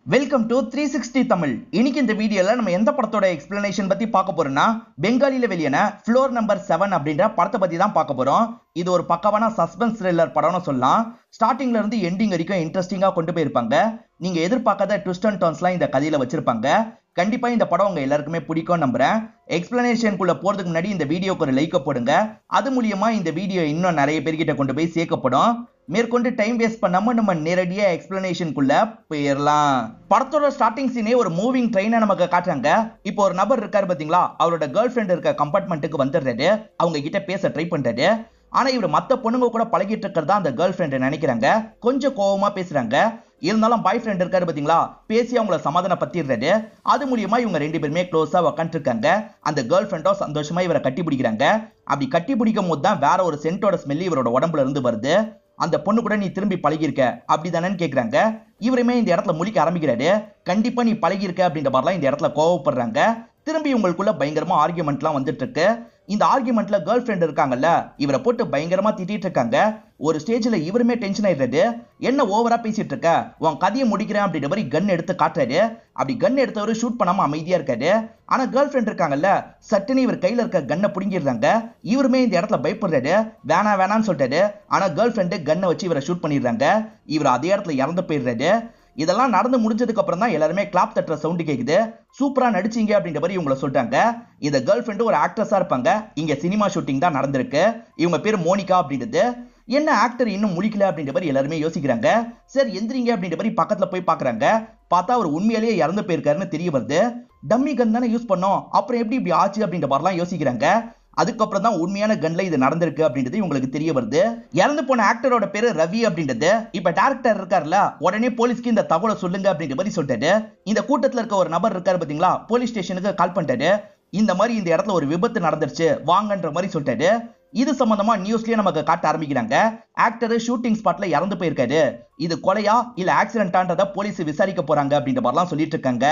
Welcome to 360 Tamil. இன்னைக்கு இந்த வீடியோல நம்ம எந்த படத்தோட எக்ஸ்பிளனேஷன் பத்தி பார்க்க போறோம்னா பெங்காலில வெளியான ஃப்ளோர் நம்பர் 7 அப்படின்ற படத்தை பத்தி தான் பார்க்க போறோம். இது ஒரு பக்கவான சஸ்பென்ஸ் த்ரில்லர் படம்னு சொல்லலாம். ஸ்டார்டிங்ல இருந்து எண்டிங் வரைக்கும் இன்ட்ரெஸ்டிங்கா கொண்டு போயிருப்பாங்க. நீங்க எதிர்பார்க்காத ட்விஸ்ட் அண்ட் டர்ன்ஸ்லாம் இந்த கதையில வச்சிருப்பாங்க. கண்டிப்பா இந்த படம் உங்க எல்லாருக்குமே பிடிக்கும் நம்புறேன். எக்ஸ்பிளனேஷனுக்குள்ள போறதுக்கு முன்னாடி இந்த வீடியோக்கு ஒரு லைக் போடுங்க. அது மூலியமா இந்த வீடியோ இன்னும் நிறைய பேர்கிட்ட கொண்டு போய் சேர்க்கப்படும். மேற்கொண்டு டைம் வேஸ்ட் பண்ணாம நம்ம நேரடியா எக்ஸ்பிளனேஷனுக்குள்ள போயிடலாம். படத்தோட ஸ்டார்டிங் சீனே ஒரு மூவிங் ட்ரெயினை நமக்கு காட்டுறாங்க. இப்போ ஒரு நபர் இருக்காரு பாத்தீங்களா, அவரோட கேர்ள் ஃபிரெண்ட் இருக்க கம்பார்ட்மெண்ட்டுக்கு வந்துடுறாரு. அவங்க கிட்ட பேச ட்ரை பண்றாரு. ஆனா இவர் மத்த பொண்ணுங்க கூட பழகிட்டு இருக்கிறதா அந்த கேர்ள் ஃபிரெண்ட் நினைக்கிறாங்க. கொஞ்சம் கோவமா பேசுறாங்க. இருந்தாலும் பாய் ஃப்ரெண்ட் இருக்காரு பாத்தீங்களா, பேசி அவங்கள சமாதானப்படுத்திடுறாரு. அது மூலியமா இவங்க ரெண்டு பேருமே க்ளோஸா உட்காந்து இருக்காங்க. அந்த கேர்ள் ஃபிரெண்டும் சந்தோஷமா இவரை கட்டி பிடிக்கிறாங்க. அப்படி கட்டி பிடிக்கும் போது தான் வேற ஒரு சென்டோட ஸ்மெல் இவரோட உடம்புல இருந்து வருது. அந்த பொண்ணு கூட நீ திரும்பி பழகிருக்க அப்படிதானேன்னு கேக்குறாங்க. இவருமே இந்த இடத்துல முழிக்க ஆரம்பிக்கிறாரு. கண்டிப்பா நீ பழகிருக்க அப்படின்ற மாதிரிலாம் இந்த இடத்துல கோவப்படுறாங்க. திரும்பி உங்களுக்குள்ள பயங்கரமா ஆர்கியூமெண்ட்லாம் வந்துட்டு இருக்கு. இந்த ஆர்கியூமெண்ட்ல கேர்ள் ஃபிரெண்ட் இருக்காங்கல்ல, இவரை போட்டு பயங்கரமா திட்டிட்டு இருக்காங்க. ஒரு ஸ்டேஜ்ல இவருமே டென்ஷன் ஆயிடுறாரு. என்ன ஓவரா பேசிட்டு இருக்க, உன் கதையை முடிக்கிறேன் அப்படின்ற மாதிரி கன் எடுத்து காட்டுறாரு. அப்படி கன் எடுத்தவரு ஷூட் பண்ணாம அமைதியா இருக்காரு. ஆனா கேர்ள் ஃபிரெண்ட் இருக்காங்கல்ல, சட்டுன்னு இவர் கையில இருக்க கன்னை புடிங்கிடுறாங்க. இவருமே இந்த இடத்துல பயப்படுறாரு. வேணான்னு சொல்லிட்டாரு. ஆனா கேர்ள் ஃபிரெண்ட் கன்னை வச்சு இவரை ஷூட் பண்ணிடுறாங்க. இவர் அதே இடத்துல இறந்து போயிடுறாரு. இதெல்லாம் நடந்து முடிஞ்சதுக்கு அப்புறம் தான் எல்லாருமே கிளாப் தட்டுற சவுண்ட் கேக்குது. சூப்பரா நடிச்சீங்க அப்படின்ற மாதிரி இவங்கள சொல்லிட்டாங்க. இந்த கேர்ள் ஃபிரெண்ட் ஒரு ஆக்ட்ரஸா இருப்பாங்க. இங்க சினிமா ஷூட்டிங் தான் நடந்திருக்கு. இவங்க பேர் மோனிகா அப்படின்றது. என்ன ஆக்டர் இன்னும் முடிக்கல அப்படின்ற மாதிரி எல்லாருமே யோசிக்கிறாங்க. சரி எந்திரிங்க அப்படின்ற மாதிரி பக்கத்துல போய் பாக்குறாங்க. பார்த்தா அவர் உண்மையிலேயே இறந்து போயிருக்காருன்னு தெரிய வருது. டம்மி கன் தானே யூஸ் பண்ணோம், அப்புறம் எப்படி இப்படி ஆச்சு அப்படின்ற மாதிரிலாம் யோசிக்கிறாங்க. அதுக்கப்புறம் தான் உண்மையான கன்ல இது நடந்திருக்கு அப்படின்றது உங்களுக்கு தெரிய வருது. இறந்து போன ஆக்டரோட பேரு ரவி அப்படின்றது. இப்ப டைரக்டர் இருக்காருல, உடனே போலீஸ்க்கு இந்த தகவலை சொல்லுங்க அப்படின்ற மாதிரி சொல்லிட்டாரு. இந்த கூட்டத்துல இருக்க ஒரு நபர் இருக்காரு பாத்தீங்களா, போலீஸ் ஸ்டேஷனுக்கு கால் பண்ணிட்டாரு. இந்த மாதிரி இந்த இடத்துல ஒரு விபத்து நடந்துருச்சு வாங்கன்ற மாதிரி சொல்லிட்டாரு. இது சம்பந்தமா நியூஸ்லயே நமக்கு காட்ட ஆரம்பிக்கிறாங்க. ஆக்டர் ஷூட்டிங் ஸ்பாட்ல இறந்து போயிருக்காரு. இது கொலையா இல்ல ஆக்சிடென்டான்றத போலீஸ் விசாரிக்க போறாங்க அப்படின்ற மாதிரிலாம் சொல்லிட்டு இருக்காங்க.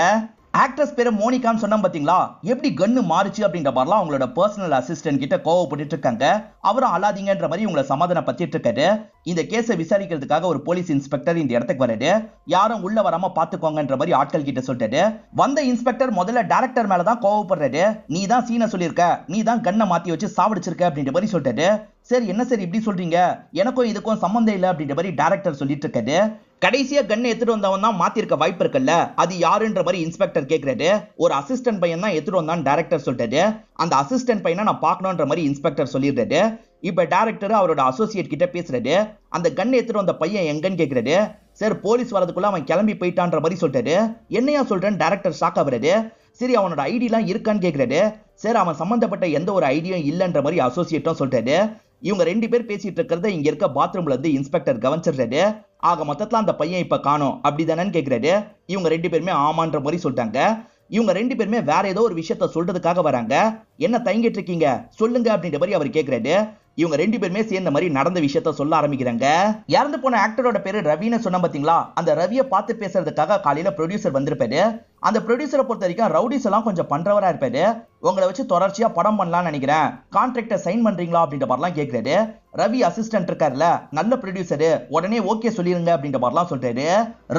ஆக்ட்ரஸ் பேரு மோனிகான்னு சொன்னா பாத்தீங்களா, எப்படி கன்னு மாறுச்சு அப்படின்ற மாதிரிலாம் அவங்களோட பர்சனல் அசிஸ்டன்ட் கிட்ட கோவப்பட்டு இருக்காங்க. அவரும் அழாதீங்கன்ற மாதிரி உங்களை சமாதானப்படுத்திட்டு இருக்காரு. இந்த கேஸை விசாரிக்கிறதுக்காக ஒரு போலீஸ் இன்ஸ்பெக்டர் இந்த இடத்துக்கு வராரு. யாரும் உள்ள வராம பாத்துக்கோங்கன்ற மாதிரி ஆட்கள் கிட்ட சொல்லிட்டாரு. வந்த இன்ஸ்பெக்டர் முதல்ல டைரக்டர் மேலதான் கோவப்படுறாரு. நீ தான் சீனை சொல்லியிருக்க, நீ தான் கன்னை மாத்தி வச்சு சாவடிச்சிருக்க அப்படின்ற மாதிரி சொல்லிட்டாரு. சரி என்ன சரி இப்படி சொல்றீங்க, எனக்கும் இதுக்கும் சம்பந்தம் இல்லை அப்படின்ற மாதிரி டைரக்டர் சொல்லிட்டு இருக்காரு. கடைசியா கன் எடுத்துட்டு வந்தவன் தான் மாத்திருக்க வாய்ப்பு இருக்குல்ல, அது யாருன்ற மாதிரி இன்ஸ்பெக்டர் கேக்குறாரு. ஒரு அசிஸ்டன்ட் பையன் தான் எடுத்துட்டு வந்தான் டைரக்டர் சொல்லிட்டாரு. அந்த அசிஸ்டன்ட் பையனை நான் பார்க்கணும்ன்ற மாதிரி இன்ஸ்பெக்டர் சொல்லிடுறாரு. இப்ப டைரக்டர் அவரோட அசோசியேட் கிட்ட பேசுறாரு. அந்த கன் எடுத்துட்டு வந்த பையன் எங்கன்னு கேக்குறாரு. சரி போலீஸ் வரதுக்குள்ள அவன் கிளம்பி போயிட்டான்ற மாதிரி சொல்லிட்டாரு. என்னையா சொல்றேன்னு டைரக்டர் ஷாக் ஆகுறாரு. சரி அவனோட ஐடி எல்லாம் இருக்கான்னு கேக்குறாரு. சரி அவன் சம்பந்தப்பட்ட எந்த ஒரு ஐடியும் இல்லன்ற மாதிரி அசோசியேட்டும் சொல்லிட்டாரு. இவங்க ரெண்டு பேர் பேசிட்டு இருக்கிறத இங்க இருக்க பாத்ரூம்ல இருந்து இன்ஸ்பெக்டர் கவனிச்சிடுறாரு. ஆக மொத்தத்துல அந்த பையன் இப்ப காணோம் அப்படிதானு கேக்குறாரு. இவங்க ரெண்டு பேருமே ஆமான்ற மாதிரி சொல்லிட்டாங்க. இவங்க ரெண்டு பேருமே வேற ஏதோ ஒரு விஷயத்த சொல்றதுக்காக வராங்க. என்ன தயங்கிட்டு இருக்கீங்க சொல்லுங்க அப்படின்ற மாதிரி அவர் கேக்குறாரு. இவங்க ரெண்டு பேருமே சேர்ந்த மாதிரி நடந்த விஷயத்த சொல்ல ஆரம்பிக்கிறாங்க. இறந்து போன ஆக்டரோட பேரு ரவின்னு சொன்ன பாத்தீங்களா, அந்த ரவியை பார்த்து பேசுறதுக்காக காலையில ப்ரொடியூசர் வந்திருப்பாரு. அந்த ப்ரொடியூசரை பொறுத்த வரைக்கும் ரவுடிஸ் எல்லாம் கொஞ்சம் பண்றவரா இருப்பாரு. உங்களை வச்சு தொடர்ச்சியா படம் பண்ணலாம்னு நினைக்கிறேன், கான்ட்ராக்டை சைன் பண்றீங்களா அப்படின்ற மாதிரிலாம் கேட்கிறாரு. ரவி அசிஸ்டன்ட் இருக்காருல்ல, நல்ல ப்ரொடியூசரு, உடனே ஓகே சொல்லிருங்க அப்படின்ற மாதிரிலாம் சொல்றாரு.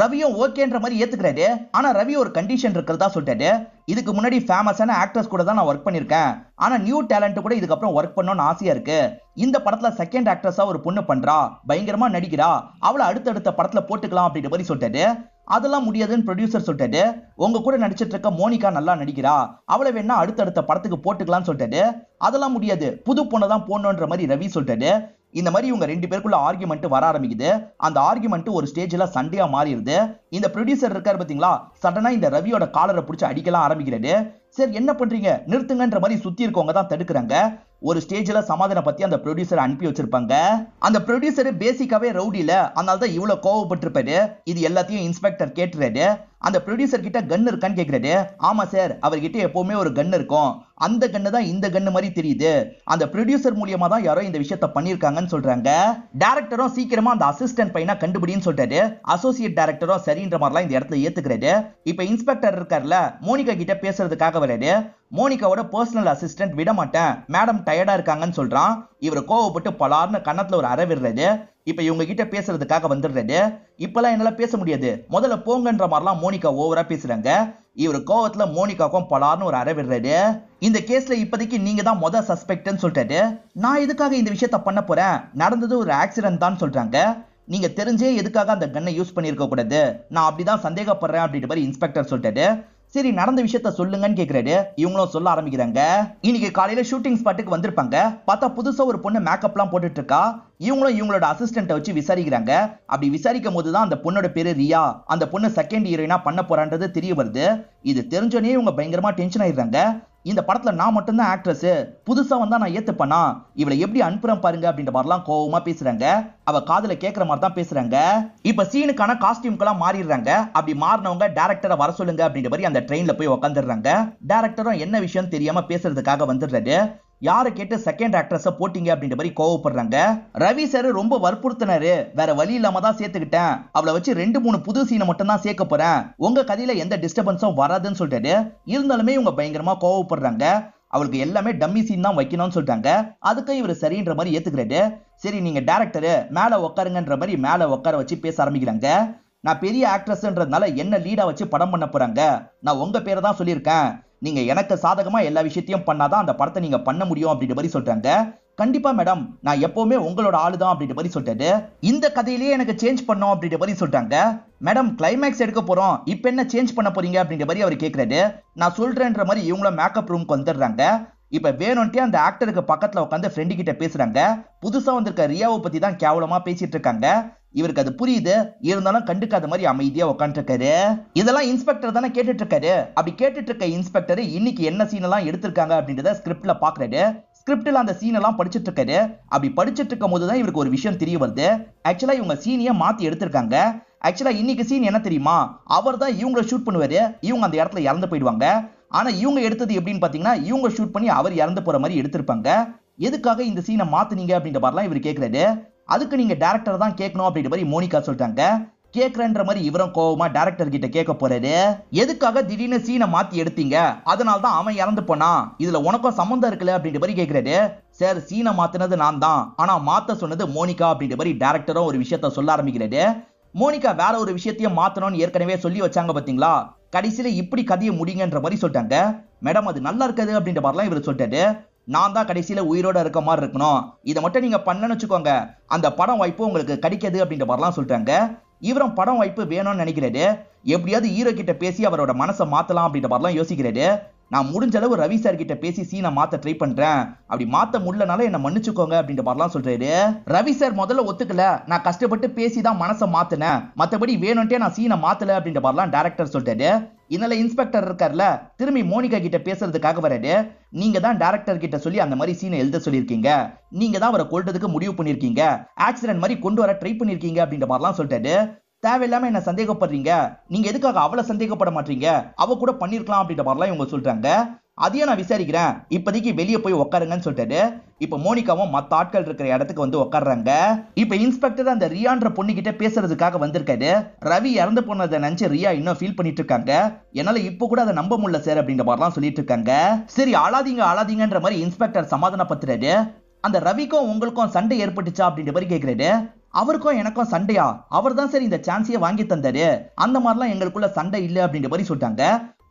ரவியும் ஓகேன்ற மாதிரி ஏத்துக்கிறாரு. ஆனா ரவி ஒரு கண்டிஷன் இருக்கிறதா சொல்றாரு. இதுக்கு முன்னாடி ஃபேமஸான ஆக்டர்ஸ் கூட தான் நான் ஒர்க் பண்ணிருக்கேன். ஆனா நியூ டேலண்ட் கூட இதுக்கப்புறம் ஒர்க் பண்ணணும்னு ஆசையா இருக்கு. இந்த படத்துல செகண்ட் ஆக்ட்ரஸா ஒரு பொண்ணு பண்றா, பயங்கரமா நடிக்கிறா, அவளை அடுத்தடுத்த படத்துல போட்டுக்கலாம் அப்படின்ற மாதிரி சொல்றாரு. அதெல்லாம் முடியாதுன்னு ப்ரொடியூசர் சொல்லிட்டாரு. உங்க கூட நடிச்சிட்டு இருக்க மோனிகா நல்லா நடிக்கிறா, அவளை வேணா அடுத்தடுத்த படத்துக்கு போட்டுக்கலாம்னு சொல்லிட்டாரு. அதெல்லாம் முடியாது, புது பொண்ணை தான் போடணுன்ற மாதிரி ரவி சொல்லிட்டாரு. இந்த மாதிரி இவங்க ரெண்டு பேருக்குள்ள ஆர்கியூமெண்ட் வர ஆரம்பிக்குது. அந்த ஆர்கியூமெண்ட் ஒரு ஸ்டேஜ்ல சண்டையா மாறிடுது. இந்த ப்ரொடியூசர் இருக்காரு பாத்தீங்களா, சடனா இந்த ரவியோட காலரை பிடிச்சி அடிக்கலாம் ஆரம்பிக்கிறாரு. சரி என்ன பண்றீங்க நிறுத்துங்கன்ற மாதிரி சுத்தி இருக்கவங்க தான் தடுக்கிறாங்க. ஒரு ஸ்டேஜ்ல சமாதான பத்தி அந்த ப்ரொடியூசர் அனுப்பி வச்சிருப்பாங்க. அந்த ப்ரொடியூசர் பேசிக்காவே ரவுடில, அதனாலதான் இவ்வளவு கோவப்பட்டிருப்பாரு. இது எல்லாத்தையும் இன்ஸ்பெக்டர் கேட்டுறாரு. அந்த ப்ரொடியூசர் கிட்ட கன் இருக்கான்னு கேக்குறாரு. ஆமா சார், அவர்கிட்ட எப்பவுமே ஒரு கன் இருக்கும். அந்த கன்னு தான் இந்த கன்னு மாதிரி தெரியுது. அந்த ப்ரொடியூசர் மூலியமா தான் யாரோ இந்த விஷயத்த பண்ணிருக்காங்கன்னு சொல்றாங்க. டைரக்டரும் சீக்கிரமா அந்த அசிஸ்டன்ட் பையனா கண்டுபிடின்னு சொல்லிட்டாரு. அசோசியேட் டைரக்டரும் சரின்ற மாதிரிலாம் இந்த இடத்துல ஏத்துக்கிறாரு. இப்ப இன்ஸ்பெக்டர் இருக்காருல, மோனிகா கிட்ட பேசுறதுக்காக வராரு. மோனிகாவோட பர்சனல் அசிஸ்டன்ட் விட மாட்டேன், மேடம் டயர்டா இருக்காங்கன்னு சொல்றான். இவர் கோவப்பட்டு பலார்னு கன்னத்துல ஒரு அறை விடுறாரு. இப்ப இவங்க கிட்ட பேசுறதுக்காக வந்துடுறாரு. இப்பெல்லாம் என்னால பேச முடியாது, முதல்ல போங்கன்ற மாதிரிலாம் மோனிகா ஓவரா பேசுறாங்க. இவர் கோவத்துல மோனிகாக்கும் பலார்னு ஒரு அறை விடுறாரு. இந்த கேஸ்ல இப்போதைக்கு நீங்க தான் மொத சஸ்பெக்ட்னு சொல்லிட்டாரு. நான் எதுக்காக இந்த விஷயத்த பண்ண போறேன், நடந்தது ஒரு ஆக்சிடென்ட் தான் சொல்றாங்க. நீங்க தெரிஞ்சே எதுக்காக அந்த கன்னை யூஸ் பண்ணிருக்க கூடாது, நான் அப்படிதான் சந்தேகப்படுறேன் அப்படின்ற மாதிரி இன்ஸ்பெக்டர் சொல்லிட்டாரு. சரி நடந்த விஷயத்த சொல்லுங்கன்னு கேக்குறாரு. இவங்களும் சொல்ல ஆரம்பிக்கிறாங்க. இன்னைக்கு காலையில ஷூட்டிங் ஸ்பாட்டுக்கு வந்திருப்பாங்க. பார்த்தா புதுசா ஒரு பொண்ணு மேக்கப்லாம் போட்டுட்டு இருக்கா. இவங்களும் இவங்களோட அசிஸ்டன்ட்டை வச்சு விசாரிக்கிறாங்க. அப்படி விசாரிக்கும் போதுதான் அந்த பொண்ணோட பேரு ரியா, அந்த பொண்ணு செகண்ட் ஹீரோயினா பண்ண போறான்றது தெரிய வருது. இது தெரிஞ்சோடனே இவங்க பயங்கரமா டென்ஷன் ஆயிடுறாங்க. இந்த படத்துல நான் மட்டும்தான் ஆக்ட்ரஸ், புதுசா வந்தா நான் ஏத்துப்பேனா, இவளை எப்படி அனுப்புறேன் பாருங்க அப்படின்ற மாதிரிலாம் கோவமா பேசுறாங்க. அவ காதுல கேட்கிற மாதிரி தான் பேசுறாங்க. இப்ப சீனுக்கான காஸ்டியூம்க்கெல்லாம் மாறிடுறாங்க. அப்படி மாறினவங்க டைரக்டரை வர சொல்லுங்க அப்படின்ற மாதிரி அந்த ட்ரெயின்ல போய் உட்காந்துடுறாங்க. டைரக்டரும் என்ன விஷயம் தெரியாம பேசுறதுக்காக வந்துடுறாரு. யாரை கேட்டு செகண்ட் ஆக்ட்ரஸ போட்டீங்க அப்படின்ற மாதிரி கோவப்படுறாங்க. ரவி சார் ரொம்ப வற்புறுத்தினாரு, வேற வழி இல்லாம தான் சேர்த்துக்கிட்டேன், அவளை வச்சு 2-3 புது சீனை மட்டும் தான் சேர்க்க போறேன், உங்க கதையில எந்த டிஸ்டர்பன்ஸும் வராதுன்னு சொல்லிட்டாரு. இருந்தாலுமே இவங்க பயங்கரமா கோவப்படுறாங்க. அவளுக்கு எல்லாமே டம்மி சீன் தான் வைக்கணும்னு சொல்லிட்டாங்க. அதுக்கு இவர் சரின்ற மாதிரி ஏத்துக்கிறாரு. சரி நீங்க டைரக்டரு மேல உட்காருங்கன்ற மாதிரி மேல உட்கார வச்சு பேச ஆரம்பிக்கிறாங்க. நான் பெரிய ஆக்ட்ரஸ்ன்றதுனால என்ன லீடா வச்சு படம் பண்ண போறாங்க, நான் உங்க பேரை தான் சொல்லியிருக்கேன், நீங்க எனக்கு சாதகமா எல்லா விஷயத்தையும் பண்ணாதான் அந்த படத்தை நீங்க பண்ண முடியும் அப்படின்ற மாதிரி சொல்றாங்க. கண்டிப்பா மேடம், நான் எப்பவுமே உங்களோட ஆளுதான் அப்படின்ற மாதிரி சொல்லிட்டாரு. இந்த கதையிலேயே எனக்கு சேஞ்ச் பண்ணோம் அப்படின்ற மாதிரி சொல்றாங்க. மேடம் கிளைமேக்ஸ் எடுக்க போறோம், இப்ப என்ன சேஞ்ச் பண்ண போறீங்க அப்படின்ற மாதிரி அவர் கேட்கிறாரு. நான் சொல்றேன்ற மாதிரி இவங்களும் மேக்கப் ரூம்க்கு வந்துடுறாங்க. இப்ப வேணும்ட்டே அந்த ஆக்டருக்கு பக்கத்துல உட்காந்து ஃப்ரெண்டு கிட்ட பேசுறாங்க. புதுசா வந்திருக்க ரியாவை பத்தி தான் கேவலமா பேசிட்டு இருக்காங்க. இவருக்கு அது புரியுது, இருந்தாலும் கண்டுக்காத மாதிரி அமைதியா உட்காந்துட்டு இருக்காரு. இதெல்லாம் இன்ஸ்பெக்டர் தானே கேட்டுட்டு இருக்காரு. அப்படி கேட்டுட்டு இருக்க இன்ஸ்பெக்டர் இன்னைக்கு என்ன சீன் எல்லாம் எடுத்திருக்காங்க அப்படின்றத ஸ்கிரிப்ட்ல பாக்குறாரு. ஸ்கிரிப்ட்ல அந்த சீன் எல்லாம் படிச்சிட்டு இருக்காரு. அப்படி படிச்சிட்டு இருக்கும் போதுதான் இவருக்கு ஒரு விஷயம் தெரிய வருது. ஆக்சுவலா இவங்க சீனியை மாத்தி எடுத்திருக்காங்க. ஆக்சுவலா இன்னைக்கு சீன் என்ன தெரியுமா, அவர் தான் இவங்களை ஷூட் பண்ணுவாரு, இவங்க அந்த இடத்துல இறந்து போயிடுவாங்க. ஆனா இவங்க எடுத்தது எப்படின்னு பாத்தீங்கன்னா, இவங்க ஷூட் பண்ணி அவர் இறந்து போற மாதிரி எடுத்திருப்பாங்க. எதுக்காக இந்த சீனை மாத்துனீங்க அப்படின்ற மாதிரிலாம் இவர் கேட்கிறாரு. அதுக்கு நீங்க டைரக்டர் தான் கேட்கணும் அப்படின்ற மாதிரி மோனிகா சொல்லிட்டாங்க. கேக்குறன்ற மாதிரி இவரும் கோவமா டைரக்டர் கிட்ட கேட்க போறாரு. எதுக்காக திடீர்னு சீனை மாத்தி எடுத்தீங்க, அதனால தான் அவன் இறந்து போனா, இதுல உனக்கும் சம்பந்தம் இருக்குல்ல அப்படின்ற மாதிரி கேட்கிறாரு. சார் சீனை மாத்தினது நான் தான், ஆனா மாத்த சொன்னது மோனிகா அப்படின்ற மாதிரி டைரக்டரும் ஒரு விஷயத்த சொல்ல ஆரம்பிக்கிறாரு. மோனிகா வேற ஒரு விஷயத்தையும் மாத்தணும்னு ஏற்கனவே சொல்லி வச்சாங்க பாத்தீங்களா, கடைசியில இப்படி கதையை முடிங்கன்ற மாதிரி சொல்லிட்டாங்க. மேடம் அது நல்லா இருக்காது அப்படின்ற மாதிரிலாம் இவர் சொல்லிட்டாரு. நான் தான் கடைசியில உயிரோட இருக்க மாதிரி இருக்கணும், இதை மட்டும் நீங்க பண்ணன்னு வச்சுக்கோங்க, அந்த படம் வாய்ப்பு உங்களுக்கு கிடைக்காது அப்படின்ற மாதிரிலாம் சொல்றாங்க. இவரும் படம் வாய்ப்பு வேணும்னு நினைக்கிறாரு. எப்படியாவது ஹீரோ கிட்ட பேசி அவரோட மனசை மாத்தலாம் அப்படின்ற மாதிரிலாம் யோசிக்கிறாரு. நான் முடிஞ்ச அளவு ரவி சார் கிட்ட பேசி சீனை மாத்த ட்ரை பண்றேன், அப்படி மாத்த முடியலனால என்ன மன்னிச்சுக்கோங்க அப்படின்ற மாதிரிலாம் சொல்றாரு. ரவி சார் முதல்ல ஒத்துக்கல, நான் கஷ்டப்பட்டு பேசிதான் மனசை மாத்தினேன், மத்தபடி வேணும்ட்டே நான் சீனை மாத்தல அப்படின்ற மாதிரிலாம் டைரக்டர் சொல்றாரு. இதனால இன்ஸ்பெக்டர் இருக்கார்ல, திரும்பி மோனிகா கிட்ட பேசுறதுக்காக வராரு. நீங்க தான் டைரக்டர் கிட்ட சொல்லி அந்த மாதிரி சீனை எழுத சொல்லியிருக்கீங்க, நீங்க தான் அவரை கொல்றதுக்கு முடிவு பண்ணிருக்கீங்க, ஆக்சிடென்ட் மாதிரி கொண்டு வர ட்ரை பண்ணிருக்கீங்க அப்படின்ற மாதிரிலாம் சொல்லிட்டாரு. தேவையில்லாம என்ன சந்தேகப்படுறீங்க, நீங்க எதுக்காக அவளை சந்தேகப்பட மாட்டீங்க, அவ கூட பண்ணிருக்கலாம் அப்படின்ற மாதிரிலாம் இவங்க சொல்றாங்க. அதையும் நான் விசாரிக்கிறேன், இப்போதைக்கு வெளியே போய் உட்காருங்கன்னு சொல்லிட்டாரு. இப்ப மோனிகாவும் மத்த ஆட்கள் இருக்கிற இடத்துக்கு வந்து உட்கார்றாங்க. இப்ப இன்ஸ்பெக்டர் அந்த ரியான்ற பொண்ணு கிட்ட பேசுறதுக்காக வந்திருக்காரு. ரவி இறந்து போனதை நினைச்சு ரியா இன்னும் ஃபீல் பண்ணிட்டு இருக்காங்க. என்னால இப்ப கூட அதை நம்ப முடியல சார் அப்படின்ற மாதிரிலாம் சொல்லிட்டு இருக்காங்க. சரி அழாதீங்க அழாதீங்கன்ற மாதிரி இன்ஸ்பெக்டர் சமாதானப்படுத்துறாரு. அந்த ரவிக்கும் உங்களுக்கும் சண்டை ஏற்பட்டுச்சா அப்படின்ற மாதிரி கேட்கிறாரு. அவருக்கும் எனக்கும் சண்டையா, அவர் தான் சார் இந்த சான்ஸையே வாங்கி தந்தாரு, அந்த மாதிரிலாம் எங்களுக்குள்ள சண்டை இல்லை அப்படின்ற மாதிரி சொல்லிட்டாங்க.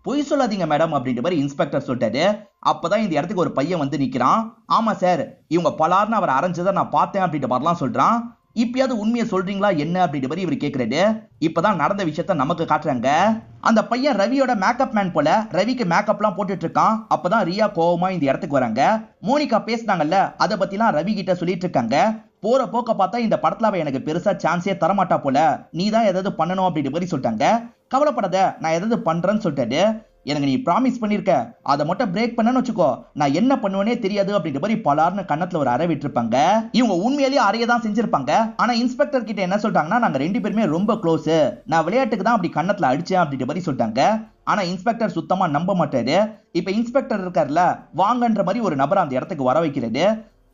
பொய் சொல்லாதீங்க மேடம் அப்படின்ற மாதிரி இன்ஸ்பெக்டர் சொல்லிட்டாரு. அப்பதான் இந்த இடத்துக்கு ஒரு பையன் வந்து நிக்கிறான். ஆமா சார், இவங்க பலார்னு அவர் அரைஞ்சதை நான் பார்த்தேன் அப்படின்ற மாதிரிலாம் சொல்றான். இப்பயாவது உண்மையை சொல்றீங்களா என்ன அப்படின்ற மாதிரி இவர் கேட்கிறாரு. இப்பதான் நடந்த விஷயத்த நமக்கு காட்டுறாங்க. அந்த பையன் ரவியோட மேக்கப் மேன் போல ரவிக்கு மேக்கப்லாம் போட்டுட்டு இருக்கான். அப்பதான் ரியா கோவமா இந்த இடத்துக்கு வராங்க. மோனிகா பேசினாங்கல்ல, அதை பத்திலாம் ரவி கிட்ட சொல்லிட்டு இருக்காங்க. போற போக்க பார்த்தா இந்த படத்துல அவ எனக்கு பெருசா சான்ஸே தரமாட்டா போல, நீ தான் ஏதாவது பண்ணணும் அப்படின்ற மாதிரி சொல்லிட்டாங்க. கவலைப்படாத, நான் ஏதாவது பண்றேன்னு சொல்லிட்டாரு. எனக்கு நீ ப்ராமிஸ் பண்ணிருக்க, அதை மட்டும் பிரேக் பண்ணன்னு வச்சுக்கோ, நான் என்ன பண்ணுவேனே தெரியாது அப்படின்ற மாதிரி பலார்னு கண்ணத்துல ஒரு அறை விட்டுருப்பாங்க. இவங்க உண்மையிலேயே அறையை தான் செஞ்சிருப்பாங்க. ஆனா இன்ஸ்பெக்டர் கிட்ட என்ன சொல்லிட்டாங்கன்னா, நாங்க 2 பேருமே ரொம்ப க்ளோஸ், நான் விளையாட்டுக்கு தான் அப்படி கண்ணத்துல அடிச்சேன் அப்படின்ற மாதிரி சொல்லிட்டாங்க. ஆனா இன்ஸ்பெக்டர் சுத்தமா நம்ப மாட்டாரு. இப்ப இன்ஸ்பெக்டர் இருக்காருல, வாங்கன்ற மாதிரி ஒரு நபரை அந்த இடத்துக்கு வர வைக்கிறது.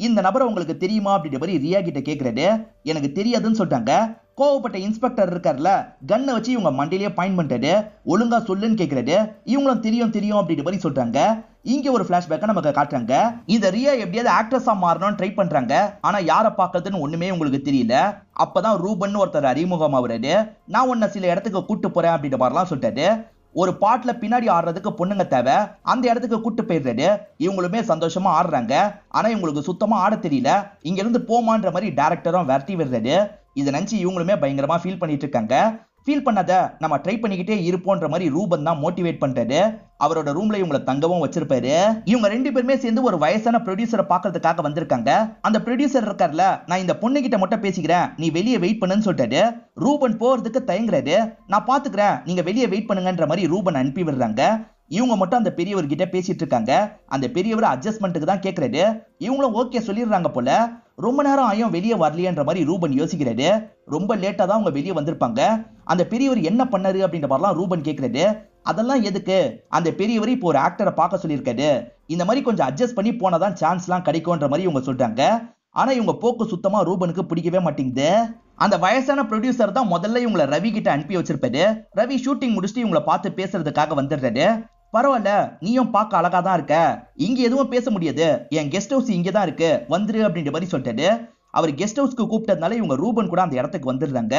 இந்த நபரை உங்களுக்கு தெரியுமா அப்படின்ற மாதிரி ரியா கிட்ட கேட்கறது. எனக்கு தெரியாதுன்னு சொல்லிட்டாங்க. கோவப்பட்ட இன்ஸ்பெக்டர் இருக்கார்ல கன்னை வச்சு இவங்க மண்டையிலேயே பாயிண்ட் பண்ணிட்டாரு. ஒழுங்கா சொல்லுன்னு கேக்குறாரு. இவங்களும் தெரியும் தெரியும் அப்படின்ற மாதிரி சொல்றாங்க. இங்க ஒரு பிளாஷ்பேக்கை நமக்கு காட்டுறாங்க. இந்த ரியா எப்படியாவது ஆக்ட்ரஸா மாறணும்னு ட்ரை பண்றாங்க. ஆனா யாரை பாக்குறதுன்னு ஒண்ணுமே உங்களுக்கு தெரியல. அப்பதான் ரூபன் ஒருத்தர் அறிமுகம் ஆகுறாரு. நான் உன்னை சில இடத்துக்கு கூட்டு போறேன் அப்படின்ற மாதிரிலாம் சொல்லிட்டாரு. ஒரு பாட்டுல பின்னாடி ஆடுறதுக்கு பொண்ணுங்க தேவை, அந்த இடத்துக்கு கூட்டு போயிடுறாரு. இவங்களுமே சந்தோஷமா ஆடுறாங்க. ஆனா இவங்களுக்கு சுத்தமா ஆட தெரியல. இங்க இருந்து போமான்ற மாதிரி டைரக்டரும் விரட்டி விடுறாரு. இதை நினைச்சு இவங்களுமே பயங்கரமா ஃபீல் பண்ணிட்டு இருக்காங்க. ஃபீல் பண்ணாத, நம்ம ட்ரை பண்ணிக்கிட்டே இருப்போன்ற மாதிரி ரூபன் தான் மோட்டிவேட் பண்றாரு. அவரோட ரூம்ல இவங்களை தங்கவும் வச்சிருப்பாரு. இவங்க ரெண்டு பேருமே சேர்ந்து ஒரு வயசான ப்ரொடியூசரை பாக்குறதுக்காக வந்திருக்காங்க. அந்த ப்ரொடியூசர் இருக்கார்ல, நான் இந்த பொண்ணு கிட்ட மட்டும் பேசிக்கிறேன், நீ வெளியே வெயிட் பண்ணுன்னு சொல்லிட்டாரு. ரூபன் போறதுக்கு தயங்குறாரு. நான் பாத்துக்கிறேன், நீங்க வெளியே வெயிட் பண்ணுங்கன்ற மாதிரி ரூபன் அனுப்பி விடுறாங்க. இவங்க மட்டும் அந்த பெரியவர் கிட்ட பேசிட்டு இருக்காங்க. அந்த பெரியவர் அட்ஜஸ்ட்மெண்ட்டுக்கு தான் கேட்கறாரு. இவங்களும் ஓகே சொல்லிடுறாங்க போல. ரொம்ப நேரம் ஆயும் வெளியே வரலையன்ற மாதிரி ரூபன் யோசிக்கிறாரு. ரொம்ப லேட்டா தான் அவங்க வெளியே வந்திருப்பாங்க. அந்த பெரியவர் என்ன பண்ணாரு அப்படின்ற மாதிரிலாம் ரூபன் கேட்கறாரு. அதெல்லாம் எதுக்கு, அந்த பெரியவர் இப்போ ஒரு ஆக்டரை பார்க்க சொல்லியிருக்காரு. இந்த மாதிரி கொஞ்சம் அட்ஜஸ்ட் பண்ணி போனாதான் சான்ஸ்லாம் கிடைக்கும்ன்ற மாதிரி இவங்க சொல்றாங்க. ஆனா இவங்க போக்கு சுத்தமா ரூபனுக்கு பிடிக்கவே மாட்டேங்குது. அந்த வயசான ப்ரொடியூசர் தான் முதல்ல இவங்களை ரவி கிட்ட அனுப்பி வச்சிருப்பாரு. ரவி ஷூட்டிங் முடிச்சுட்டு இவங்களை பார்த்து பேசுறதுக்காக வந்துடுறாரு. பரவாயில்ல, நீயும் பார்க்க அழகா தான் இருக்க, இங்க எதுவும் பேச முடியாது, என் கெஸ்ட் ஹவுஸ் இங்கதான் இருக்கு, வந்துரு அப்படின்ற மாதிரி சொல்லிட்டாரு. அவர் கெஸ்ட் ஹவுஸ்க்கு கூப்பிட்டதுனால இவங்க ரூபன் கூட அந்த இடத்துக்கு வந்துடுறாங்க.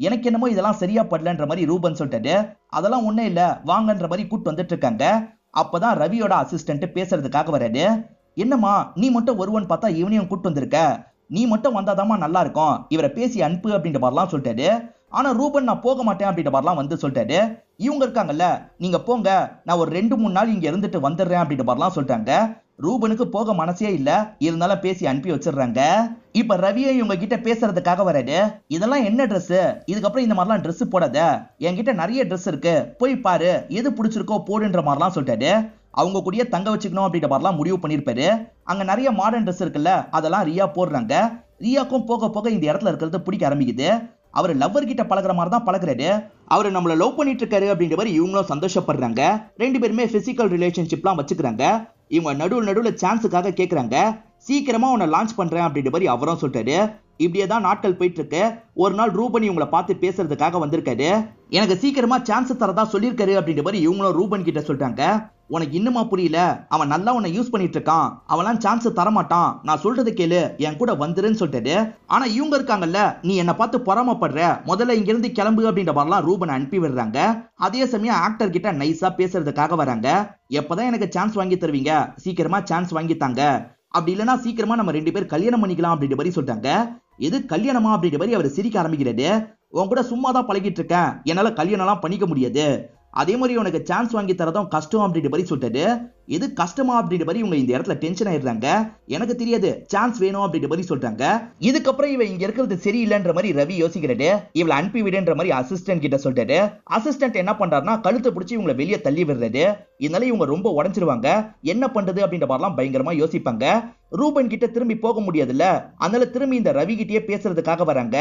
எனக்கு என்னமோ இதெல்லாம் சரியா படலன்ற மாதிரி ரூபன் சொல்லிட்டாரு. அதெல்லாம் ஒண்ணும் இல்ல, வாங்கன்ற மாதிரி கூப்பிட்டு வந்துட்டு இருக்காங்க. அப்பதான் ரவியோட அசிஸ்டன்ட் பேசுறதுக்காக வராரு. என்னம்மா நீ மட்டும் ஒருவன் பார்த்தா இவனையும் கூப்பிட்டு வந்திருக்க, நீ மட்டும் வந்தாதாமா நல்லா இருக்கும், இவரை பேசி அனுப்பு அப்படின்ற மாதிரிலாம் சொல்லிட்டாரு. ஆனா ரூபன் நான் போக மாட்டேன் அப்படின்ற மாதிரிலாம் வந்து சொல்லிட்டாரு. இவங்க இருக்காங்கல்ல, நீங்க போங்க, நான் ஒரு 2-3 நாள் இங்க இருந்துட்டு வந்துடுறேன் அப்படின்ற மாதிரிலாம் சொல்லிட்டாங்க. ரூபனுக்கு போக மனசே இல்ல, இருந்தாலும் பேசி அனுப்பி வச்சிடுறாங்க. இப்ப ரவியை இவங்க கிட்ட பேசுறதுக்காக வராரு. இதெல்லாம் என்ன ட்ரெஸ், இதுக்கப்புறம் இந்த மாதிரிலாம் ட்ரெஸ் போடாத, என்கிட்ட நிறைய ட்ரெஸ் இருக்கு, போய் பாரு, எது பிடிச்சிருக்கோ போடுன்ற மாதிரிலாம் சொல்லிட்டாரு. அவங்க கூடயே தங்க வச்சுக்கணும் அப்படின்ற மாதிரிலாம் முடிவு பண்ணிருப்பாரு. அங்க நிறைய மாடர்ன் ட்ரெஸ் இருக்குல்ல, அதெல்லாம் ரியா போடுறாங்க. ரியாக்கும் போக போக இந்த இடத்துல இருக்கிறது பிடிக்க ஆரம்பிக்குது. அவர் லவ்வர் கிட்ட பழகுற மாதிரி தான் பழகுறாரு. அவரு நம்மள லவ் பண்ணிட்டு இருக்காரு அப்படின்ற மாதிரி இவங்களும் சந்தோஷப்படுறாங்க. ரெண்டு பேருமே பிசிக்கல் ரிலேஷன்ஷிப்லாம் வச்சுக்கிறாங்க. இவங்க நடுவுல சான்ஸுக்காக கேட்கறாங்க. சீக்கிரமா உன்னை லான்ச் பண்றேன் அப்படின்ற மாதிரி அவரும் சொல்லிட்டாரு. இப்படியே தான் நாட்கள் போயிட்டு இருக்கு. ஒரு நாள் ரூபன் இவங்களை பார்த்து பேசுறதுக்காக வந்திருக்காரு. எனக்கு சீக்கிரமா சான்ஸ் தரதா சொல்லியிருக்காரு அப்படின்ற மாதிரி இவங்களும் ரூபன் கிட்ட சொல்றாங்க. உனக்கு இன்னுமா புரியல, அவன் நல்லா உன்னை யூஸ் பண்ணிட்டு இருக்கான், அவன்லாம் சான்ஸ் தரமாட்டான், நான் சொல்றது கேளு, என் கூட வந்துருன்னு சொல்லிட்டாரு. ஆனா இவங்க இருக்காங்கல்ல, நீ என்ன பார்த்து பொறாமப்படுற, முதல்ல இங்க இருந்து கிளம்பு அப்படின்ற மாதிரிலாம் ரூபன் அனுப்பி விடுறாங்க. அதே சமயம் ஆக்டர் கிட்ட நைஸா பேசுறதுக்காக வராங்க. எப்பதான் எனக்கு சான்ஸ் வாங்கி தருவீங்க, சீக்கிரமா சான்ஸ் வாங்கி தாங்க, அப்படி இல்லைன்னா சீக்கிரமா நம்ம 2 பேர் கல்யாணம் பண்ணிக்கலாம் அப்படின்ற மாதிரி சொல்றாங்க. எது கல்யாணமா அப்படின்ற மாதிரி அவர் சிரிக்க ஆரம்பிக்கிறாரு. உன் கூட சும்மா தான் பழகிட்டு இருக்கேன், என்னால கல்யாணம் எல்லாம் பண்ணிக்க முடியாது, அதே மாதிரி உனக்கு சான்ஸ் வாங்கி தரதும் கஷ்டம் அப்படின்ற மாதிரி சொல்லிட்டாரு. எது கஷ்டமா அப்படின்ற மாதிரி இவங்க இந்த இடத்துல டென்ஷன் ஆயிடுறாங்க. எனக்கு தெரியாது, சான்ஸ் வேணும் அப்படின்ற மாதிரி சொல்றாங்க. இதுக்கப்புறம் இவ இங்க இருக்கிறது சரியில்லைன்ற மாதிரி ரவி யோசிக்கிறாரு. இவளை அனுப்பி விடுன்ற மாதிரி அசிஸ்டன்ட் கிட்ட சொல்லிட்டாரு. அசிஸ்டன்ட் என்ன பண்றாருன்னா கழுத்தை பிடிச்சி இவங்களை வெளியே தள்ளி விடுறாரு. இதனால இவங்க ரொம்ப உடஞ்சிருவாங்க. என்ன பண்றது அப்படின்ற மாதிரிலாம் பயங்கரமா யோசிப்பாங்க. ரூபன் கிட்ட திரும்பி போக முடியாதுல்ல, அதனால திரும்பி இந்த ரவி கிட்டயே பேசுறதுக்காக வராங்க.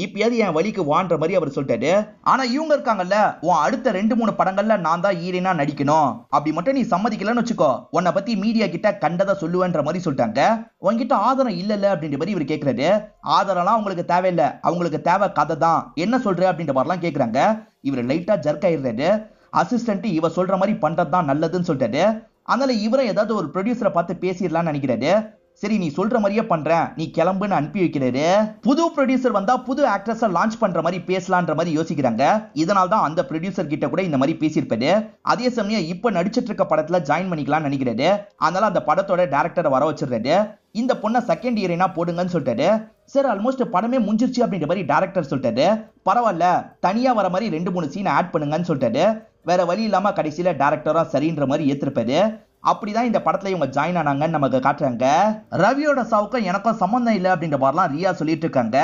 இப்பயாவது என் வழிக்கு வான்ற மாதிரி அவர் சொல்லிட்டாரு. ஆனா இவங்க இருக்காங்கல்ல, உன் அடுத்த 2-3 படங்கள்ல நான் தான் ஹீரோயினா நடிக்கணும், அப்படி மட்டும் நீ சம்மதிக்கலன்னு வச்சுக்கோ, உன்னை பத்தி மீடியா கிட்ட கண்டதை சொல்லுவேன்ற மாதிரி சொல்லிட்டாங்க. உன்கிட்ட ஆதாரம் இல்ல அப்படின்ற மாதிரி இவர் கேட்கிறாரு. ஆதாரம்லாம் அவங்களுக்கு தேவையில்லை, அவங்களுக்கு தேவை கதை தான், என்ன சொல்ற அப்படின்ற மாதிரிலாம் கேட்கறாங்க. இவர் லைட்டா ஜர்க் ஆயிடுறாரு. அசிஸ்டன்ட் இவ சொல்ற மாதிரி பண்றதுதான் நல்லதுன்னு சொல்லிட்டாரு. அதனால இவரை ஏதாவது ஒரு ப்ரொடியூசரை பார்த்து பேசிடலாம்னு நினைக்கிறாரு. சரி நீ சொல்ற மாதிரியே பண்றேன், நீ கிளம்புன்னு அனுப்பி வைக்கிறாரு. புது ப்ரொடியூசர் வந்தா புது ஆக்ட்ரஸை லான்ச் பண்ற மாதிரி பேசலான்ற மாதிரி யோசிக்கிறாங்க. இதனால தான் அந்த ப்ரொடியூசர் கிட்ட கூட இந்த மாதிரி பேசியிருப்பாரு. அதே சமயம் இப்ப நடிச்சிட்டு இருக்க படத்துல ஜாயின் பண்ணிக்கலாம்னு நினைக்கிறாரு. அதனால அந்த படத்தோட டைரக்டரை வர வச்சிடுறாரு. இந்த பொண்ணை செகண்ட் ஹீரோயினா போடுங்கன்னு சொல்லிட்டாரு. சார் ஆல்மோஸ்ட் படமே முடிஞ்சிருச்சு அப்படின்ற மாதிரி டைரக்டர் சொல்லிட்டாரு. பரவாயில்ல, தனியா வர மாதிரி 2-3 சீன் ஆட் பண்ணுங்கன்னு சொல்லிட்டாரு. வேற வழி இல்லாம கடைசியில டைரக்டரா சரின்ற மாதிரி ஏத்திருப்பாரு. அப்படிதான் இந்த படத்துல இவங்க ஜாயின் ஆனாங்கன்னு நமக்கு காட்டுறாங்க. ரவியோட சாவுக்கும் எனக்கும் சம்பந்தம் இல்லை அப்படின்ற மாதிரிலாம் ரியா சொல்லிட்டு இருக்காங்க.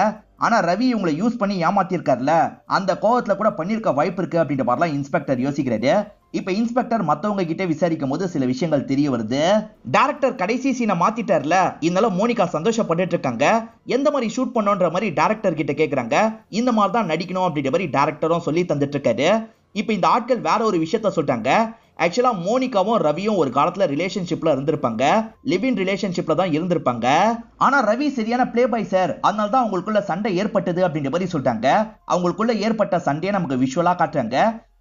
ஆனா ரவி இவங்களை யூஸ் பண்ணி ஏமாத்திருக்காருல, அந்த கோவத்துல கூட பண்ணிருக்க வாய்ப்பு இருக்கு அப்படின்ற மாதிரிலாம் இன்ஸ்பெக்டர் யோசிக்கிறாரு. இப்ப இன்ஸ்பெக்டர் மத்தவங்க கிட்ட விசாரிக்கும் போது சில விஷயங்கள் தெரிய வருது. டைரக்டர் கடைசி சீனை மாத்திட்டார்ல, இதனால மோனிகா சந்தோஷப்பட்டு இருக்காங்க. எந்த மாதிரி ஷூட் பண்ணோன்ற மாதிரி டைரக்டர் கிட்ட கேக்குறாங்க. இந்த மாதிரி தான் நடிக்கணும் அப்படின்ற மாதிரி டைரக்டரும் சொல்லி தந்துட்டு இருக்காரு. இப்ப இந்த ஆட்கள் வேற ஒரு விஷயத்த சொல்லிட்டாங்க. ஆக்சுவலா மோனிகாவும் ரவியும் ஒரு காலத்துல ரிலேஷன்ஷிப்ல இருந்திருப்பாங்க, லிவ் இன் ரிலேஷன்ஷிப்ல தான் இருந்திருப்பாங்க. ஆனா ரவி சரியான பிளே பாய் சார், அதனால தான் அவங்களுக்குள்ள சண்டை ஏற்பட்டது அப்படின்ற மாதிரி சொல்லிட்டாங்க. அவங்களுக்குள்ள ஏற்பட்ட சண்டையை நமக்கு விஷுவலா காட்டுறாங்க.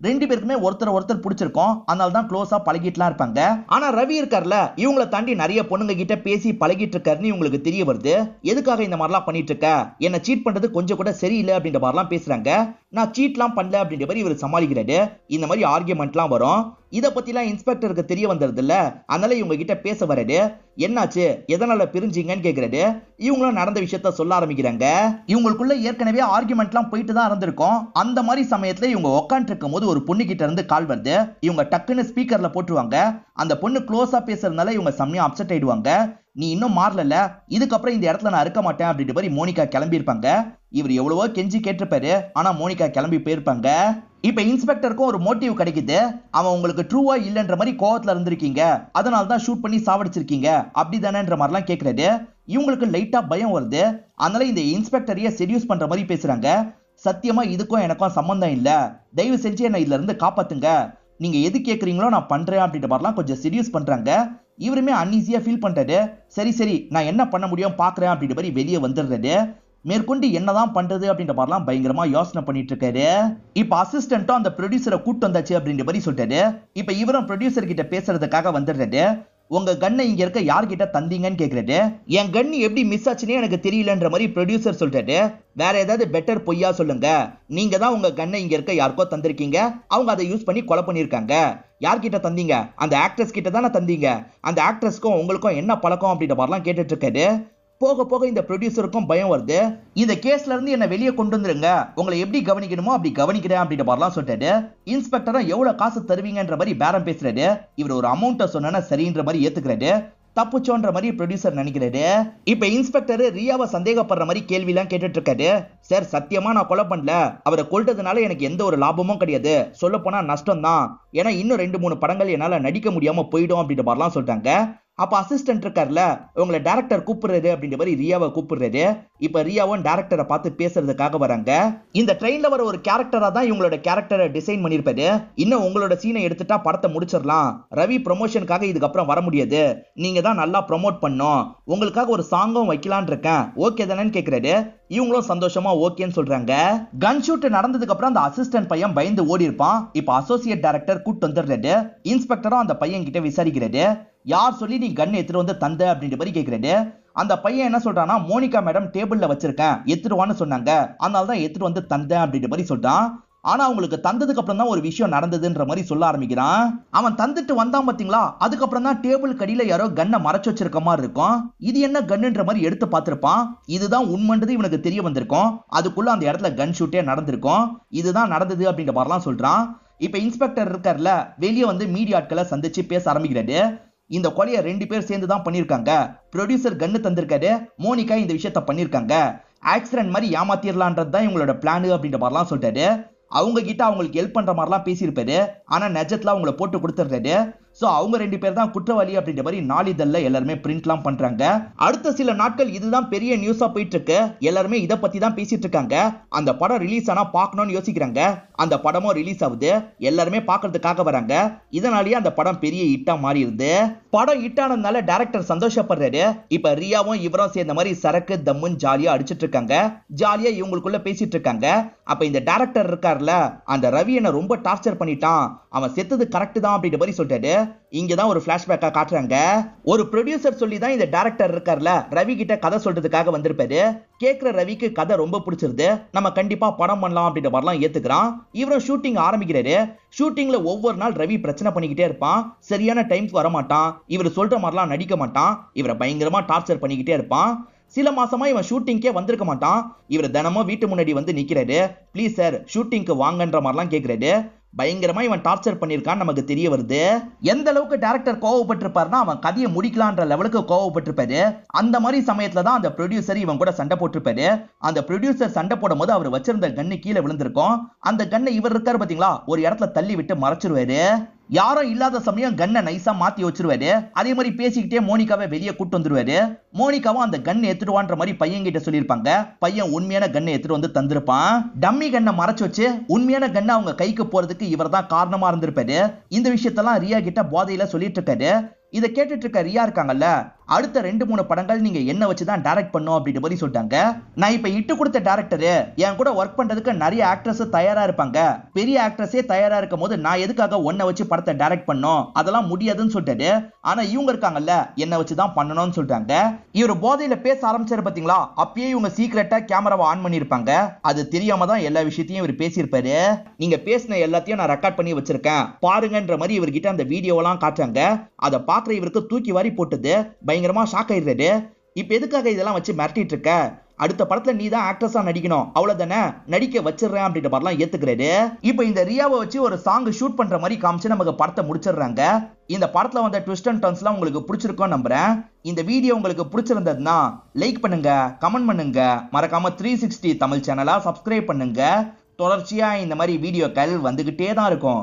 ரெண்டு பேருக்குமே ஒருத்தர் பிடிச்சிருக்கும், அதனால தான் க்ளோஸா பழகிட்டுலாம் இருப்பாங்க. ஆனா ரவி இருக்கார்ல, இவங்களை தாண்டி நிறைய பொண்ணுங்க கிட்ட பேசி பழகிட்டு இருக்காருன்னு இவங்களுக்கு தெரிய வருது. எதுக்காக இந்த மாதிரிலாம் பண்ணிட்டு இருக்க, என்ன சீட் பண்றது கொஞ்சம் கூட சரியில்லை அப்படின்ற மாதிரிலாம் பேசுறாங்க. நான் சீட்லாம் பண்ணல அப்படின்ற மாதிரி இவர் சமாளிக்கிறாரு. இந்த மாதிரி ஆர்கியூமெண்ட்லாம் வரும். இத பத்திலாம் இன்ஸ்பெக்டருக்கு தெரிய வந்தது இல்ல, அதனால இவங்க கிட்ட பேச வராரு. என்னாச்சு, எதனால பிரிஞ்சீங்கன்னு கேக்குறாரு. இவங்களும் நடந்த விஷயத்த சொல்ல ஆரம்பிக்கிறாங்க. இவங்களுக்குள்ள ஏற்கனவே ஆர்கியூமெண்ட்லாம் போயிட்டு தான் இருந்திருக்கும். அந்த மாதிரி சமயத்துல இவங்க உட்காந்துட்டு இருக்கும் போது ஒரு பொண்ணு கிட்ட இருந்து கால் வருது. இவங்க டக்குன்னு ஸ்பீக்கர்ல போட்டுருவாங்க. அந்த பொண்ணு க்ளோஸா பேசுறதுனால இவங்க செம்மையா அப்செட் ஆயிடுவாங்க. நீ இன்னும் மாறல, இதுக்கப்புறம் இந்த இடத்துல நான் இருக்க மாட்டேன் அப்படின்ற மாதிரி மோனிகா கிளம்பி இருப்பாங்க. இவர் எவ்வளவோ கெஞ்சி கேட்டிருப்பாரு, ஆனா மோனிகா கிளம்பி போயிருப்பாங்க. இப்ப இன்ஸ்பெக்டருக்கும் ஒரு மோட்டிவ் கிடைக்குது. அவன் உங்களுக்கு ட்ரூவா இல்லன்ற மாதிரி கோவத்துல இருந்திருக்கீங்க, அதனால தான் ஷூட் பண்ணி சாவடிச்சிருக்கீங்க அப்படிதானேன்ற மாதிரிலாம் கேட்கறாரு. இவங்களுக்கு லைட்டா பயம் வருது. அதனால இந்த இன்ஸ்பெக்டரையே செடியூஸ் பண்ற மாதிரி பேசுறாங்க. சத்தியமா இதுக்கும் எனக்கும் சம்பந்தம் இல்ல, தயவு செஞ்சு என்ன இதுல இருந்து காப்பாத்துங்க, நீங்க எது கேக்குறீங்களோ நான் பண்றேன் அப்படின்ற மாதிரிலாம் கொஞ்சம் செடியூஸ் பண்றாங்க. இவருமே அன்ஈஸியா ஃபீல் பண்றாரு. சரி நான் என்ன பண்ண முடியும் பாக்குறேன் அப்படின்ற மாதிரி வெளியே வந்துடுறாரு. மேற்கொண்டு என்னதான் பண்றது அப்படின்ற மாதிரிலாம் பயங்கரமா யோசனை பண்ணிட்டு இருக்காரு. இப்ப அசிஸ்டன்ட்டும் அந்த ப்ரொடியூசரை கூட்டு வந்தாச்சு அப்படின்ற மாதிரி சொல்றாரு. இப்ப இவரும் ப்ரொடியூசர் கிட்ட பேசுறதுக்காக வந்துடுறாரு. உங்க கண்ணை இங்க இருக்க யார்கிட்ட தந்தீங்கன்னு கேக்குறாரு. என் கன் எப்படி மிஸ் ஆச்சுன்னே எனக்கு தெரியலன்ற மாதிரி ப்ரொடியூசர் சொல்றாரு. வேற ஏதாவது பெட்டர் பொய்யா சொல்லுங்க, நீங்க தான் உங்க கண்ணை இங்க இருக்க யாருக்கோ தந்திருக்கீங்க, அவங்க அதை யூஸ் பண்ணி கொலை பண்ணிருக்காங்க. யார்கிட்ட தந்தீங்க, அந்த ஆக்ட்ரஸ் கிட்ட தானே தந்தீங்க, அந்த ஆக்ட்ரஸ்க்கும் உங்களுக்கும் என்ன பழக்கம் அப்படின்ற மாதிரிலாம் கேட்டுட்டு இருக்காரு. போக போக இந்த ப்ரொடியூசருக்கும் பயம் வருது. இந்த கேஸ்ல இருந்து என்ன வெளியே கொண்டு வந்துருங்க, உங்களை எப்படி கவனிக்கணுமோ அப்படி கவனிக்கிறேன் அப்படின்ற மாதிரிலாம் சொல்றாரு. இன்ஸ்பெக்டரும் எவ்வளவு காசு தருவீங்கன்ற மாதிரி பேரம் பேசுறாரு. இவர் ஒரு அமௌண்ட்டை சொன்னா சரின்ற மாதிரி ஏத்துக்கிறாரு. தப்புச்சோன்ற மாதிரி ப்ரொடியூசர் நினைக்கிறாரு. இப்ப இன்ஸ்பெக்டர் ரியாவை சந்தேகப்படுற மாதிரி கேள்வி எல்லாம் கேட்டுட்டு இருக்காரு. சார் சத்தியமா நான் கொலை பண்ணல, அவரை கொல்றதுனால எனக்கு எந்த ஒரு லாபமும் கிடையாது, சொல்ல போனா நஷ்டம் தான், ஏன்னா இன்னும் 2-3 படங்கள் என்னால நடிக்க முடியாம போயிடும் அப்படின்ற மாதிரிலாம் சொல்றாங்க. அப்ப அசிஸ்டன்ட் இருக்கார்ல, உங்களை டைரக்டர் கூப்பிடுறாரு அப்படின்ற மாதிரி ரியாவை கூப்பிடுறாரு. இப்ப ரியாவும் டைரக்டரை பார்த்து பேசுறதுக்காக வராங்க. இந்த ட்ரெயின்ல வர ஒரு கேரக்டரா தான் இவங்களோட கேரக்டரை டிசைன் பண்ணிருப்பாரு. இன்னும் உங்களோட சீனை எடுத்துட்டா படத்தை முடிச்சிடலாம், ரவி ப்ரொமோஷனுக்காக இதுக்கப்புறம் வர முடியாது, நீங்க தான் நல்லா ப்ரொமோட் பண்ணும், உங்களுக்காக ஒரு சாங்கும் வைக்கலான் இருக்கேன், ஓகே தானேன்னு கேக்குறாரு. இவங்களும் சந்தோஷமா ஓகேன்னு சொல்றாங்க. கன் ஷூட் நடந்ததுக்கு அப்புறம் அந்த அசிஸ்டன்ட் பையன் பயந்து ஓடி இருப்பான். இப்ப அசோசியேட் டைரக்டர் கூட்டு வந்துடுறாரு. இன்ஸ்பெக்டரும் அந்த பையன் கிட்ட விசாரிக்கிறாரு. யார் சொல்லி நீ கன் எடுத்துட்டு வந்து தந்த அப்படின்ற மாதிரி கேக்குறாரு. அந்த பையன் என்ன சொல்றான்னா, மோனிகா மேடம் டேபிள்ல வச்சிருக்கேன் எடுத்துருவான்னு சொன்னாங்க, அதனால தான் எடுத்துட்டு வந்து தந்தேன் அப்படின்ற மாதிரி சொல்றான். ஆனா அவங்களுக்கு தந்ததுக்கு அப்புறம் தான் ஒரு விஷயம் நடந்ததுன்ற மாதிரி சொல்ல ஆரம்பிக்கிறான். அவன் தந்துட்டு வந்தான் பாத்தீங்களா, அதுக்கப்புறம் தான் டேபிள் கடியில யாரோ கன்னை மறைச்சு வச்சிருக்க மாதிரி இருக்கும். இது என்ன கன்னுன்ற மாதிரி எடுத்து பார்த்திருப்பான். இதுதான் உண்மைன்றது இவனுக்கு தெரிய வந்திருக்கும். அதுக்குள்ள அந்த இடத்துல கன் ஷூட்டே நடந்திருக்கும். இதுதான் நடந்தது அப்படின்ற மாதிரிலாம் சொல்றான். இப்ப இன்ஸ்பெக்டர் இருக்கார்ல, வெளியே வந்து மீடியாட்களை சந்திச்சு பேச ஆரம்பிக்கிறாரு. இந்த கொலையை 2 பேர் சேர்ந்து தான் பண்ணிருக்காங்க. ப்ரொடியூசர் கன்னு தந்திருக்காரு, மோனிகா இந்த விஷயத்த பண்ணிருக்காங்க, ஆக்சிடென்ட் மாதிரி ஏமாத்திரலான்றது தான் இவங்களோட பிளான் அப்படின்ற மாதிரிலாம் சொல்றாரு. அவங்க கிட்ட அவங்களுக்கு ஹெல்ப் பண்ற மாதிரிலாம் பேசியிருப்பாரு. ஆனா நெஜத்துல அவங்கள போட்டு கொடுத்துறாரு. சோ அவங்க 2 பேர் தான் குற்றவாளி அப்படின்ற மாதிரி நாளிதழ்ல எல்லாருமே பிரிண்ட்லாம் பண்றாங்க. அடுத்த சில நாட்கள் இதுதான் பெரிய நியூஸா போயிட்டு இருக்கு. எல்லாருமே இத பத்தி தான் பேசிட்டு இருக்காங்க. அந்த படம் ரிலீஸ் ஆனா பார்க்கணும்னு யோசிக்கிறாங்க. அந்த படமும் ரிலீஸ் ஆகுது, எல்லாருமே பார்க்கிறதுக்காக வராங்க. இதனாலேயே அந்த படம் பெரிய ஹிட்டா மாறிடுது. படம் ஹிட் ஆனதுனால டைரக்டர் சந்தோஷப்படுறாரு. இப்ப ரியாவும் இவரும் சேர்ந்த மாதிரி சரக்கு தம்முன்னு ஜாலியா அடிச்சிட்டு இருக்காங்க. ஜாலியா இவங்களுக்குள்ள பேசிட்டு இருக்காங்க. அப்ப இந்த டைரக்டர் இருக்கார்ல, அந்த ரவி என்ன ரொம்ப டார்ச்சர் பண்ணிட்டான், அவன் செத்தது கரெக்ட் தான் அப்படின்ற மாதிரி சொல்லிட்டாரு. இங்கதான் ஒரு பிளாஷ்பேக்கா காட்டுறாங்க. ஒரு ப்ரொடியூசர் சொல்லி தான் இந்த டைரக்டர் இருக்கார்ல, ரவி கிட்ட கதை சொல்றதுக்காக வந்திருப்பாரு. கேக்குற ரவிக்கு கதை ரொம்ப பிடிச்சிருது, நம்ம கண்டிப்பா படம் பண்ணலாம் அப்படின்ற மாதிரிலாம் ஏத்துக்கிறான். இவரும் ஷூட்டிங் ஆரம்பிக்கிறாரு. ஷூட்டிங்ல ஒவ்வொரு நாள் ரவி பிரச்சனை பண்ணிக்கிட்டே இருப்பான். சரியான டைம்க்கு வர மாட்டான், இவர் சொல்ற மாதிரிலாம் நடிக்க மாட்டான், இவரை பயங்கரமா டார்ச்சர் பண்ணிக்கிட்டே இருப்பான். சில மாசமா இவன் ஷூட்டிங்கே வந்திருக்க மாட்டான். இவர் தினமும் வீட்டு முன்னாடி வந்து நிக்கிறாரு. ப்ளீஸ் சார் ஷூட்டிங்க்கு வாங்கன்ற மாதிரிலாம் கேக்குறாரு. பயங்கரமா இவன் டார்ச்சர் பண்ணிருக்கான்னு நமக்கு தெரிய வருது. எந்த அளவுக்கு டைரக்டர் கோவப்பட்டிருப்பாருன்னா, அவன் கதையை முடிக்கலான்ற லெவலுக்கு கோவப்பட்டிருப்பாரு. அந்த மாதிரி சமயத்துல தான் அந்த ப்ரொடியூசர் இவன் கூட சண்டை போட்டிருப்பாரு. அந்த ப்ரொடியூசர் சண்டை போடும் போது அவர் வச்சிருந்த கன்னு கீழே விழுந்திருக்கும். அந்த கன்னை இவர் இருக்காரு பாத்தீங்களா, ஒரு இடத்துல தள்ளி விட்டு மறைச்சிருவாரு. யாரும் இல்லாத சமயம் கன்னை நைஸா மாத்தி வச்சிருவாரு. அதே மாதிரி பேசிக்கிட்டே மோனிகாவை வெளியே கூட்டு வந்துருவாரு. மோனிகாவும் அந்த கன் எடுத்துடுவான்ற மாதிரி பையன் கிட்ட சொல்லியிருப்பாங்க. பையன் உண்மையான கன்னை எடுத்துட்டு வந்து தந்திருப்பான். டம்மி கன்னை மறைச்சு வச்சு உண்மையான கன்னை அவங்க கைக்கு போறதுக்கு இவர் தான் காரணமா இருந்திருப்பாரு. இந்த விஷயத்தெல்லாம் ரியா கிட்ட போதையில சொல்லிட்டு இருக்காரு. இதை கேட்டுட்டு இருக்க ரியா இருக்காங்கல்ல, அடுத்த 2-3 படங்கள் நீங்க என்ன வச்சுதான் டைரக்ட் பண்ணும் அப்படின்ற மாதிரி சொல்லிட்டாங்க. நான் இப்ப இட்டு கொடுத்த டைரக்டரு என் கூட ஒர்க் பண்றதுக்கு நிறைய ஆக்ட்ரஸ் தயாரா இருப்பாங்க. பெரிய ஆக்ட்ரஸே தயாரா இருக்கும் போது நான் எதுக்காக ஒன்ன வச்சு படத்தை டைரக்ட் பண்ணும், அதெல்லாம் முடியாதுன்னு சொல்லிட்டாரு. ஆனா இவங்க இருக்காங்கல்ல, என்ன வச்சுதான் பண்ணணும்னு சொல்லிட்டாங்க. இவர் போதையில பேச ஆரம்பிச்சாரு பாத்தீங்களா, அப்பயே இவங்க சீக்கிரட்டா கேமராவை ஆன் பண்ணிருப்பாங்க. அது தெரியாம தான் எல்லா விஷயத்தையும் இவர் பேசியிருப்பாரு. நீங்க பேசின எல்லாத்தையும் நான் ரெக்கார்ட் பண்ணி வச்சிருக்கேன் பாருங்கன்ற மாதிரி இவர்கிட்ட அந்த வீடியோவெல்லாம் காட்டுறாங்க. அதை பாக்குற இவருக்கு தூக்கி வாரி போட்டது பயங்கரமா ஷாக் ஆயிடுறாரு. இப்ப எதுக்காக இதெல்லாம் வச்சு மிரட்டிட்டு இருக்க, அடுத்த படத்துல நீ தான் ஆக்ட்ரஸா நடிக்கணும், அவ்வளவுதானே, நடிக்க வச்சிடுறேன் அப்படின்ற மாதிரிலாம் ஏத்துக்கிறாரு. இப்ப இந்த ரியாவை வச்சு ஒரு சாங் ஷூட் பண்ற மாதிரி காமிச்சு நமக்கு படத்தை முடிச்சிடுறாங்க. இந்த படத்துல வந்த ட்விஸ்ட் அண்ட் டர்ன்ஸ்லாம் உங்களுக்கு பிடிச்சிருக்கும் நம்புறேன். இந்த வீடியோ உங்களுக்கு பிடிச்சிருந்ததுன்னா லைக் பண்ணுங்க, கமெண்ட் பண்ணுங்க, மறக்காம 360 தமிழ் சேனலா சப்ஸ்கிரைப் பண்ணுங்க. தொடர்ச்சியா இந்த மாதிரி வீடியோக்கள் வந்துகிட்டே தான் இருக்கும்.